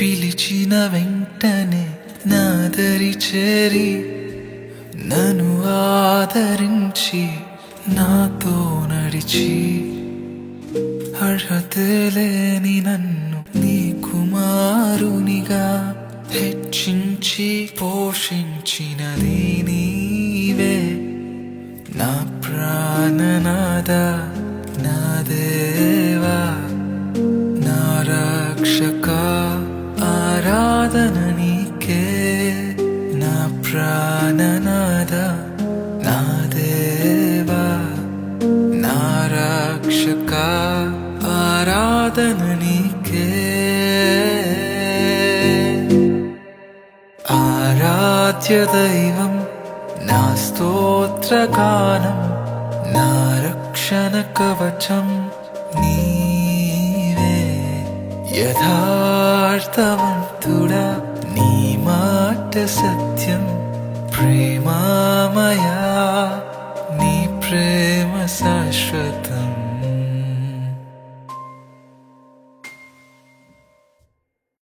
పిలిచిన వెంటనే నాదరి చేరి నన్ను ఆదరించి నాతో నడిచి అర్హతలేని నన్ను నీ కుమారునిగా హెచ్చించి పోషించినది నీవే నా ప్రాణనాథ నా దేవా నా రక్షక ఆరాధన నీకే నా ప్రాణనాథ నా దేవా నా రక్షక ఆరాధన నీకే ఆరాధ్య దైవం నా స్తోత్రగానం నా రక్షణ కవచం నీవే యథార్థవంతుడా నీ మాట సత్యం ప్రేమామయా నీ ప్రేమ శాశ్వతం